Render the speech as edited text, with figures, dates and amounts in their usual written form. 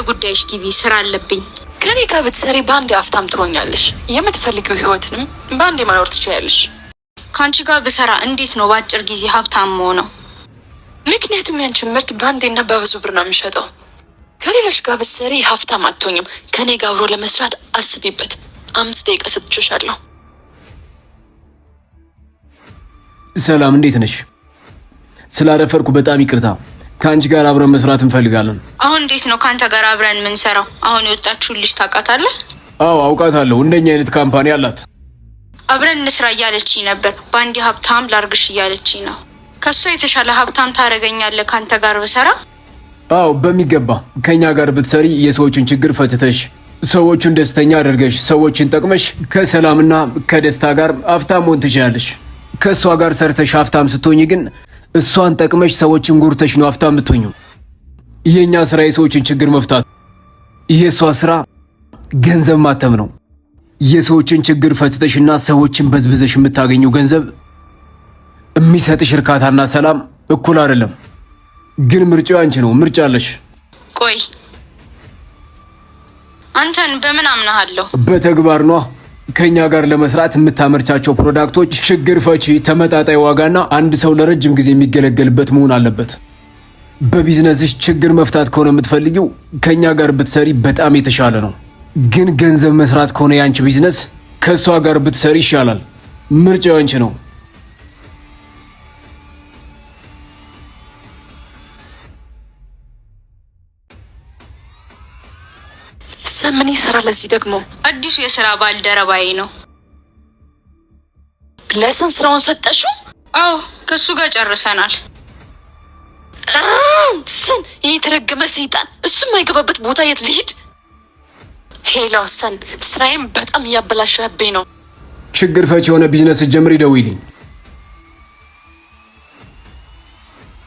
ጉዳይሽ ግቢ፣ ስራ አለብኝ። ከኔ ጋር ብትሰሪ ባንዴ ሀብታም ትሆኛለሽ። የምትፈልጊው ህይወትንም ባንዴ መኖር ትችያለሽ። ካንቺ ጋር ብሰራ እንዴት ነው በአጭር ጊዜ ሀብታም መሆነው? ምክንያቱም ያንቺ ምርት ባንዴና በብዙ ብር ነው የሚሸጠው። ከሌሎች ጋር ብትሰሪ ሀብታም አትሆኝም። ከኔ ጋር አብሮ ለመስራት አስቢበት። 5 ደቂቃ ሰጥቼሻለሁ። ሰላም፣ እንዴት ነሽ? ስላረፈርኩ በጣም ይቅርታ። ከአንቺ ጋር አብረን መስራት እንፈልጋለን። አሁን እንዴት ነው ካንተ ጋር አብረን የምንሰራው? አሁን የወጣችሁን ልጅ ታውቃታለህ? አዎ አውቃታለሁ። እንደኛ አይነት ካምፓኒ አላት። አብረን እንስራ እያለችኝ ነበር። ባንዴ ሀብታም ላርግሽ እያለችኝ ነው። ከሷ የተሻለ ሀብታም ታደርገኛለህ ካንተ ጋር ብሰራ? አዎ በሚገባ። ከኛ ጋር ብትሰሪ የሰዎችን ችግር ፈትተሽ ሰዎቹን ደስተኛ አድርገሽ ሰዎችን ጠቅመሽ ከሰላምና ከደስታ ጋር ሀብታም መሆን ትችላለሽ። ከእሷ ጋር ሰርተሽ ሀብታም ስትሆኝ ግን እሷን ጠቅመሽ ሰዎችን ጉርተሽ ነው ሀብታም የምትሆኙ። የእኛ ስራ የሰዎችን ችግር መፍታት፣ የእሷ ስራ ገንዘብ ማተም ነው። የሰዎችን ችግር ፈትተሽና ሰዎችን በዝብዘሽ የምታገኘው ገንዘብ የሚሰጥሽ እርካታና ሰላም እኩል አይደለም። ግን ምርጫው አንቺ ነው። ምርጫ አለሽ። ቆይ አንተን በምን አምናሃለሁ? በተግባር ነው። ከኛ ጋር ለመስራት የምታመርቻቸው ፕሮዳክቶች ችግር ፈቺ፣ ተመጣጣኝ ዋጋና አንድ ሰው ለረጅም ጊዜ የሚገለገልበት መሆን አለበት። በቢዝነስሽ ችግር መፍታት ከሆነ የምትፈልጊው ከኛ ጋር ብትሰሪ በጣም የተሻለ ነው። ግን ገንዘብ መስራት ከሆነ ያንቺ ቢዝነስ ከእሷ ጋር ብትሰሪ ይሻላል። ምርጫው አንቺ ነው። ምን ይሰራል? ለዚህ ደግሞ አዲሱ የስራ ባልደረባዬ ነው። ለሰን ስራውን ሰጠሽው? አዎ ከሱ ጋር ጨርሰናል። ሰን የተረገመ ሰይጣን፣ እሱ የማይገባበት ቦታ የት ልሂድ? ሄሎ ሰን፣ ስራዬን በጣም እያበላሸህብኝ ነው። ችግር ፈቺ የሆነ ቢዝነስ ጀምሪ፣ ደውይልኝ።